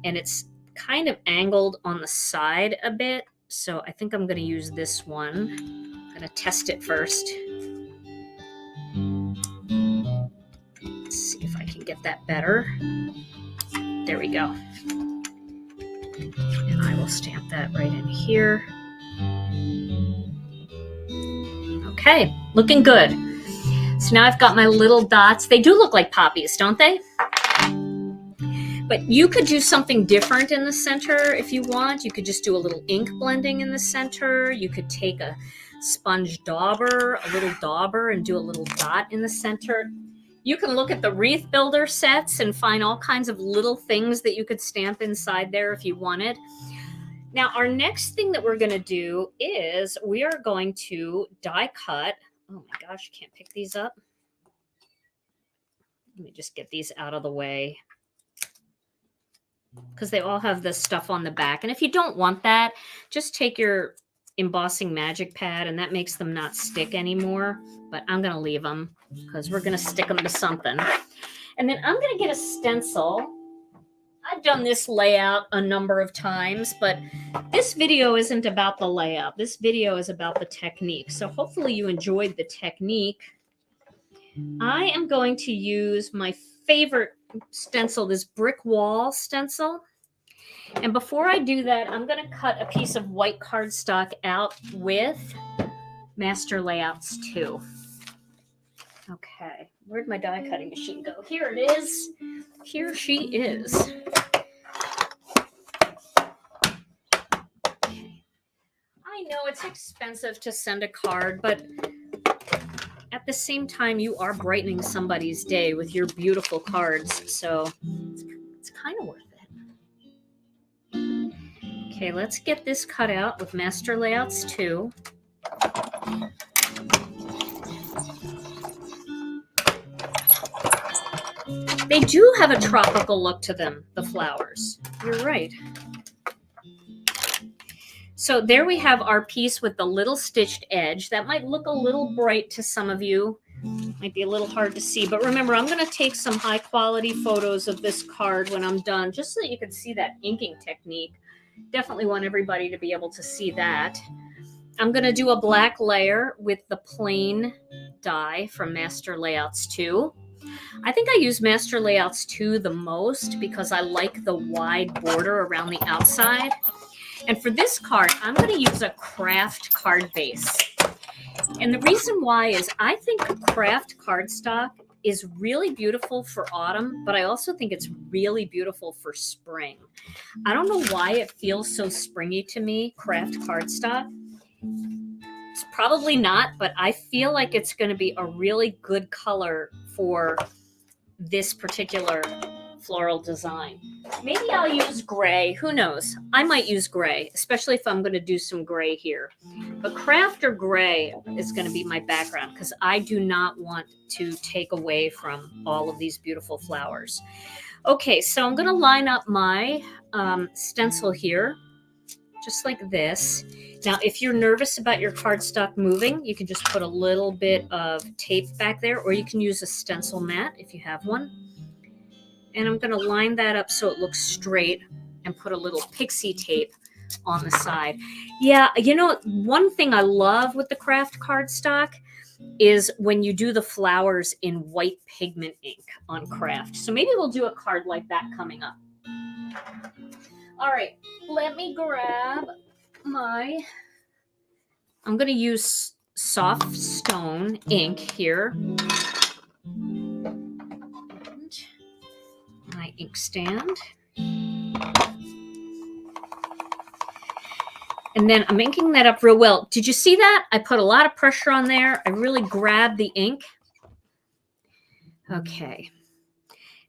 and it's kind of angled on the side a bit. So I think I'm going to use this one. I'm going to test it first. Let's see if I can get that better. There we go. And I will stamp that right in here. Okay, looking good. So now I've got my little dots. They do look like poppies, don't they? But you could do something different in the center if you want. You could just do a little ink blending in the center. You could take a sponge dauber, a little dauber, and do a little dot in the center. You can look at the wreath builder sets and find all kinds of little things that you could stamp inside there if you wanted. Now, our next thing that we're going to do is we are going to die cut. Oh my gosh, I can't pick these up. Let me just get these out of the way, because they all have this stuff on the back. And if you don't want that, just take your embossing magic pad, and that makes them not stick anymore. But I'm going to leave them because we're going to stick them to something. And then I'm going to get a stencil. I've done this layout a number of times, but this video isn't about the layout. This video is about the technique. So hopefully you enjoyed the technique. I am going to use my favorite stencil, this brick wall stencil. And before I do that, I'm going to cut a piece of white cardstock out with Master Layouts 2. Okay, where'd my die cutting machine go? Here it is. Here she is. Okay. I know it's expensive to send a card, but at the same time, you are brightening somebody's day with your beautiful cards, so it's kind of worth it. Okay, let's get this cut out with Master Layouts 2. They do have a tropical look to them, the flowers. You're right. So there we have our piece with the little stitched edge. That might look a little bright to some of you. Might be a little hard to see. But remember, I'm going to take some high quality photos of this card when I'm done, just so that you can see that inking technique. Definitely want everybody to be able to see that. I'm going to do a black layer with the plain die from Master Layouts 2. I think I use Master Layouts 2 the most because I like the wide border around the outside. And for this card, I'm going to use a craft card base. And the reason why is I think craft cardstock is really beautiful for autumn, but I also think it's really beautiful for spring. I don't know why it feels so springy to me, craft cardstock. It's probably not, but I feel like it's going to be a really good color for this particular floral design. Maybe I'll use gray. Who knows? I might use gray, especially if I'm going to do some gray here. But craft or gray is going to be my background because I do not want to take away from all of these beautiful flowers. Okay, so I'm going to line up my stencil here, just like this. Now, if you're nervous about your cardstock moving, you can just put a little bit of tape back there, or you can use a stencil mat if you have one. And I'm going to line that up so it looks straight and put a little pixie tape on the side. Yeah, you know, one thing I love with the craft cardstock is when you do the flowers in white pigment ink on craft. So maybe we'll do a card like that coming up. All right, let me grab my, I'm going to use soft stone ink here. My ink stand. And then I'm inking that up real well. Did you see that? I put a lot of pressure on there. I really grabbed the ink. Okay.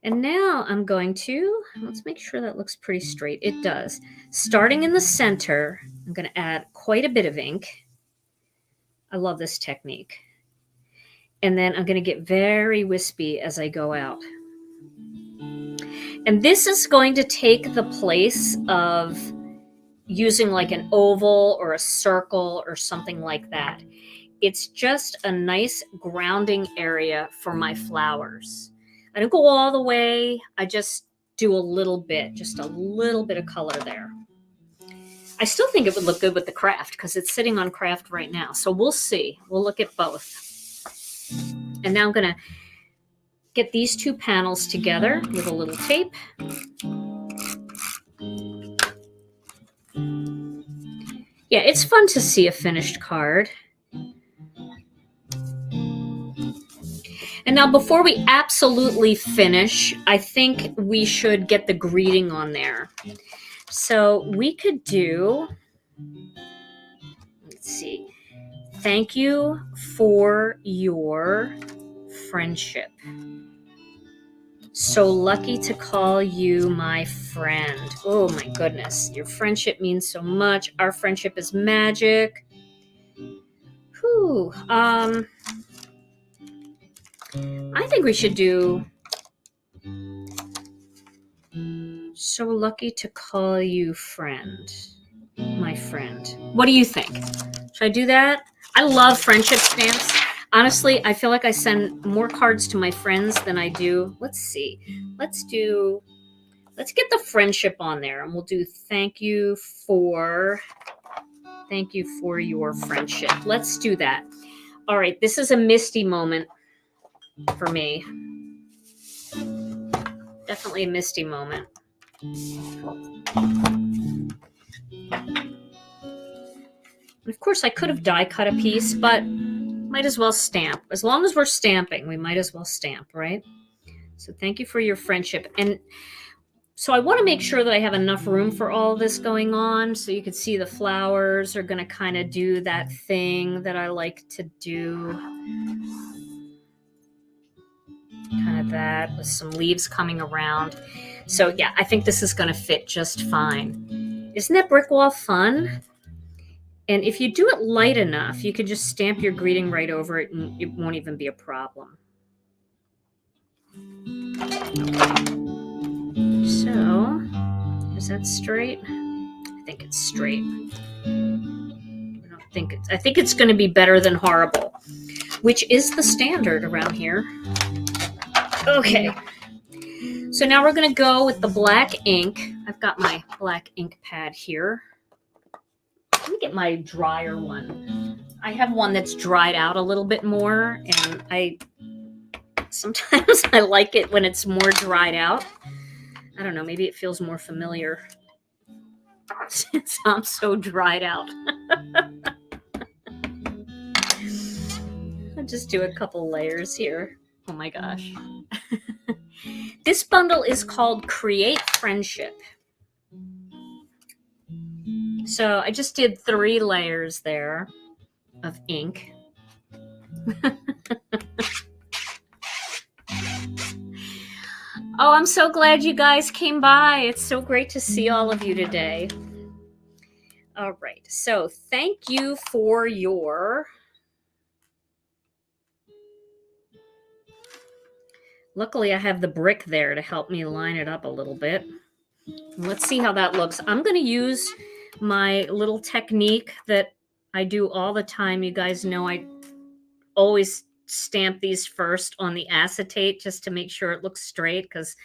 And now I'm going to, let's make sure that looks pretty straight. It does. Starting in the center, I'm going to add quite a bit of ink. I love this technique. And then I'm going to get very wispy as I go out. And this is going to take the place of using like an oval or a circle or something like that. It's just a nice grounding area for my flowers. I don't go all the way. I just do a little bit, just a little bit of color there. I still think it would look good with the craft because it's sitting on craft right now. So we'll see. We'll look at both. And now I'm going to get these two panels together with a little tape. Yeah, it's fun to see a finished card. And now before we absolutely finish, I think we should get the greeting on there. So we could do, let's see, thank you for your friendship. So lucky to call you my friend. Oh my goodness, your friendship means so much. Our friendship is magic. Whew. I think we should do so lucky to call you friend. My friend. What do you think? Should I do that? I love friendship stamps. Honestly, I feel like I send more cards to my friends than I do. Let's see. Let's get the friendship on there, and we'll do thank you for your friendship. Let's do that. All right, this is a Misty moment for me. Definitely a Misty moment. Of course, I could have die cut a piece, but might as well stamp. As long as we're stamping, we might as well stamp, right? So thank you for your friendship. And so I want to make sure that I have enough room for all this going on. So you can see the flowers are going to kind of do that thing that I like to do. Kind of that with some leaves coming around. So yeah, I think this is going to fit just fine. Isn't that brick wall fun? And if you do it light enough, you could just stamp your greeting right over it and it won't even be a problem. So, is that straight? I think it's straight. I think it's going to be better than horrible, which is the standard around here. Okay. So now we're going to go with the black ink. I've got my black ink pad here. Let me get my drier one. I have one that's dried out a little bit more, and sometimes I like it when it's more dried out. I don't know, maybe it feels more familiar since I'm so dried out. I'll just do a couple layers here. Oh my gosh. This bundle is called Create Friendship. So I just did 3 layers there of ink. Oh, I'm so glad you guys came by. It's so great to see all of you today. All right, so thank you for your... Luckily, I have the brick there to help me line it up a little bit. Let's see how that looks. I'm going to use my little technique that I do all the time. You guys know I always stamp these first on the acetate just to make sure it looks straight because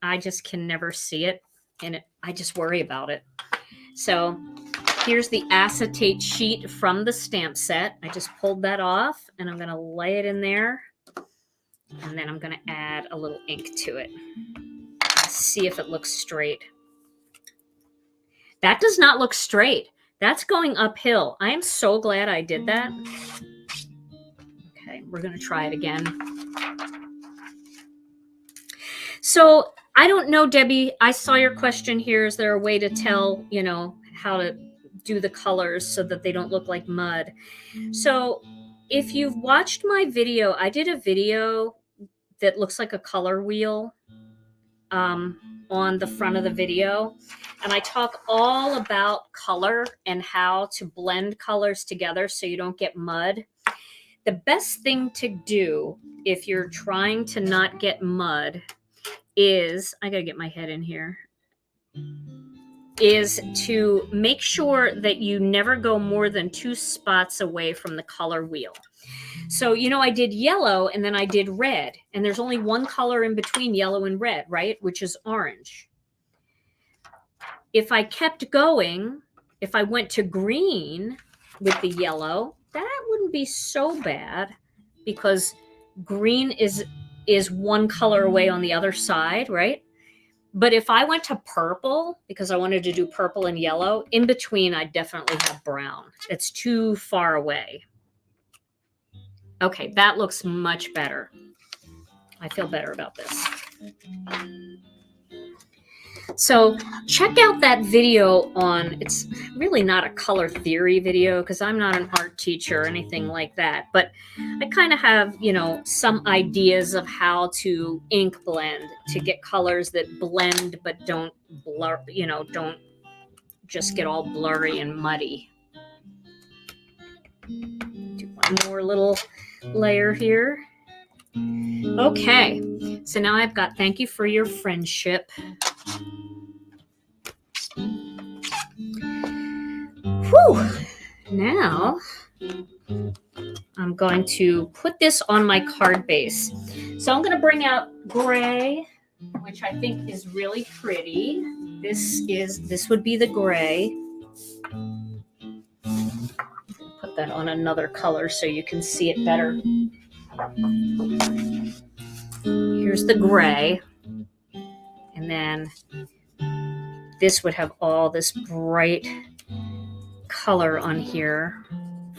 I just can never see it and I just worry about it. So here's the acetate sheet from the stamp set. I just pulled that off and I'm going to lay it in there. And then I'm going to add a little ink to it. See if it looks straight. That does not look straight. That's going uphill. I am so glad I did that. Okay, we're going to try it again. So I don't know, Debbie, I saw your question here. Is there a way to tell, how to do the colors so that they don't look like mud? So if you've watched my video, I did a video that looks like a color wheel on the front of the video. And I talk all about color and how to blend colors together so you don't get mud. The best thing to do if you're trying to not get mud is, I gotta get my head in here, is to make sure that you never go more than 2 spots away from the color wheel. So, I did yellow and then I did red, and there's only one color in between yellow and red, right? Which is orange. If I kept going, if I went to green with the yellow, that wouldn't be so bad because green is one color away on the other side, right? But if I went to purple, because I wanted to do purple and yellow, in between I definitely have brown. It's too far away. Okay, that looks much better. I feel better about this. So check out that video on, it's really not a color theory video because I'm not an art teacher or anything like that, but I kind of have, you know, some ideas of how to ink blend to get colors that blend but don't blur, you know, don't just get all blurry and muddy. Do one more little layer here. Okay, so now I've got thank you for your friendship. Whew. Now I'm going to put this on my card base. So I'm going to bring out gray, which I think is really pretty. This would be the gray. Put that on another color so you can see it better. Here's the gray. And then this would have all this bright color on here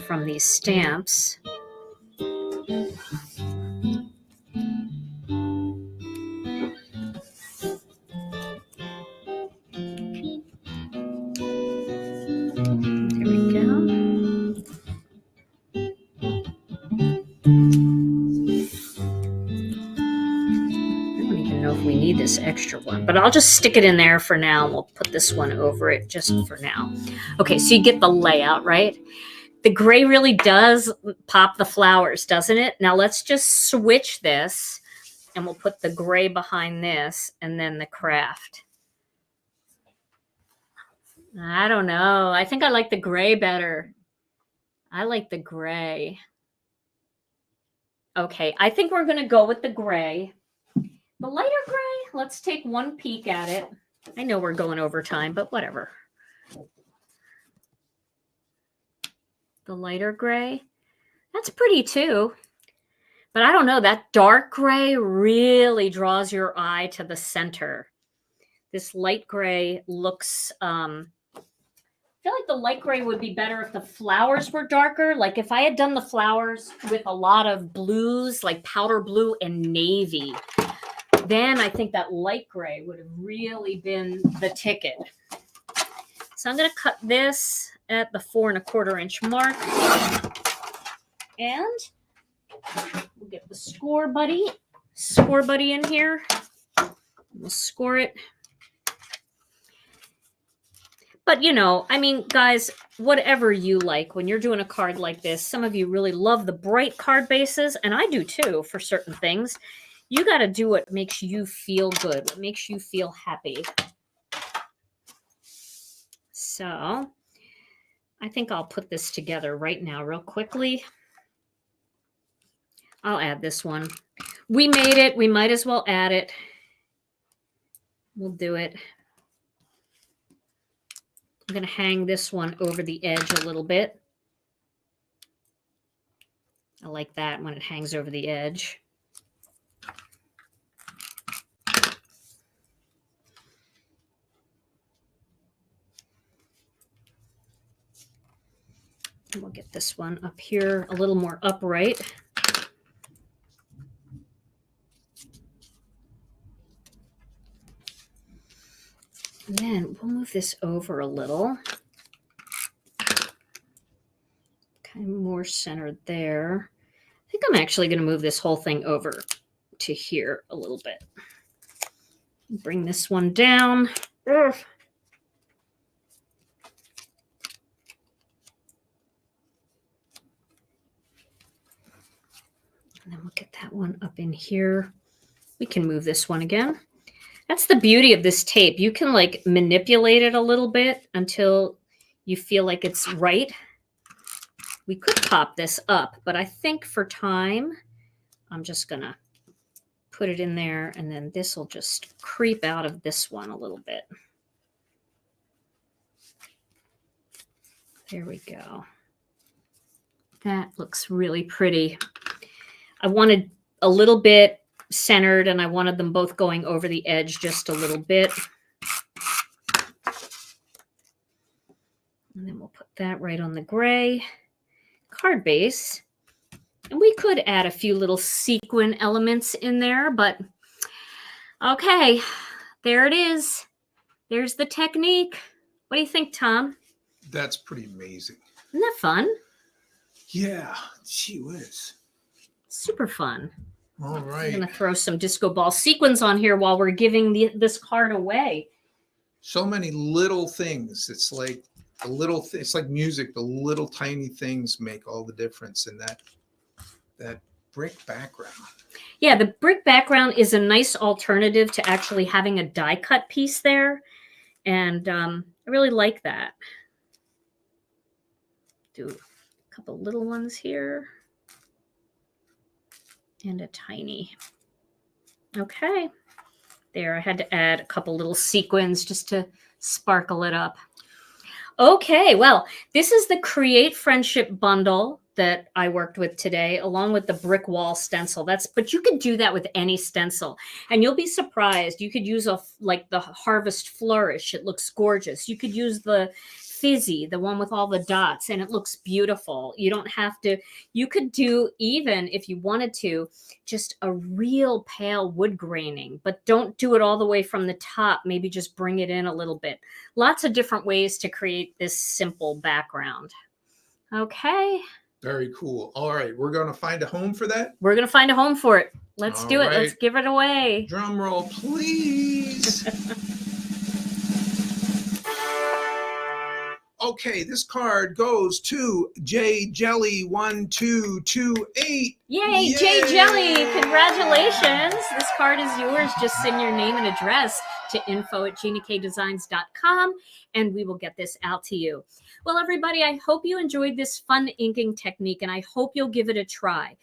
from these stamps. There we go. Know if we need this extra one, but I'll just stick it in there for now. We'll put this one over it just for now. Okay, so you get the layout, right? The gray really does pop the flowers, doesn't it? Now let's just switch this and we'll put the gray behind this and then the craft. I don't know. I think I like the gray better. I like the gray. Okay, I think we're going to go with the gray. The lighter gray, let's take one peek at it. I know we're going over time, but whatever. The lighter gray, that's pretty too. But I don't know, that dark gray really draws your eye to the center. This light gray looks, I feel like the light gray would be better if the flowers were darker. Like if I had done the flowers with a lot of blues, like powder blue and navy, then I think that light gray would have really been the ticket. So I'm going to cut this at the 4 1/4 inch mark. And we'll get the score buddy in here. We'll score it. But, you know, I mean, guys, whatever you like when you're doing a card like this, some of you really love the bright card bases, and I do too for certain things. You got to do what makes you feel good, what makes you feel happy. So I think I'll put this together right now real quickly. I'll add this one. We made it. We might as well add it. We'll do it. I'm going to hang this one over the edge a little bit. I like that when it hangs over the edge. And we'll get this one up here a little more upright. And then we'll move this over a little. Kind of more centered there. I think I'm actually going to move this whole thing over to here a little bit. Bring this one down. Ugh. And then we'll get that one up in here. We can move this one again. That's the beauty of this tape. You can like manipulate it a little bit until you feel like it's right. We could pop this up, but I think for time, I'm just going to put it in there, and then this will just creep out of this one a little bit. There we go. That looks really pretty. I wanted a little bit centered, and I wanted them both going over the edge just a little bit. And then we'll put that right on the gray card base. And we could add a few little sequin elements in there, but okay, there it is. There's the technique. What do you think, Tom? That's pretty amazing. Isn't that fun? Yeah, gee whiz. Super fun. All I'm right. going to throw some disco ball sequins on here while we're giving this card away. So many little things. It's like it's like music. The little tiny things make all the difference in that brick background. Yeah, the brick background is a nice alternative to actually having a die cut piece there. And I really like that. Do a couple little ones here. And a tiny. Okay. There, I had to add a couple little sequins just to sparkle it up. Okay, well, this is the Create Friendship bundle that I worked with today, along with the brick wall stencil. But you could do that with any stencil, and you'll be surprised. You could use like the Harvest Flourish. It looks gorgeous. You could use the Fizzy, the one with all the dots, and it looks beautiful. You don't have to. You could do, even if you wanted to, just a real pale wood graining, but don't do it all the way from the top. Maybe just bring it in a little bit. Lots of different ways to create this simple background. Okay. Very cool. All right, we're going to find a home for that. We're going to find a home for it. Let's All do it. right. Let's give it away. Drum roll, please. Okay, this card goes to J Jelly 1228. Yay, J Jelly! Congratulations! This card is yours. Just send your name and address to info@ginakdesigns.com and we will get this out to you. Well, everybody, I hope you enjoyed this fun inking technique and I hope you'll give it a try.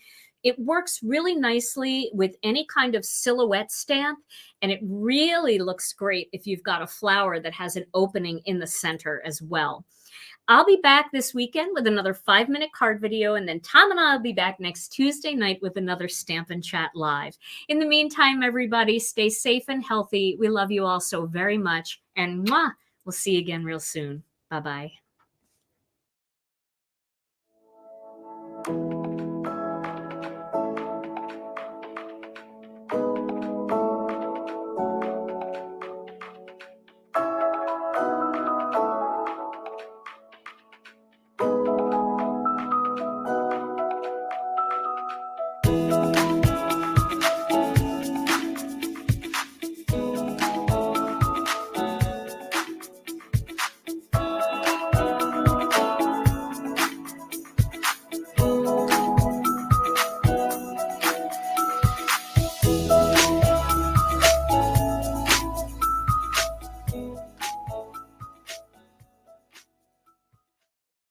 It works really nicely with any kind of silhouette stamp, and it really looks great if you've got a flower that has an opening in the center as well. I'll be back this weekend with another 5-minute card video, and then Tom and I will be back next Tuesday night with another Stamp and Chat Live. In the meantime, everybody, stay safe and healthy. We love you all so very much, and mwah, we'll see you again real soon. Bye-bye.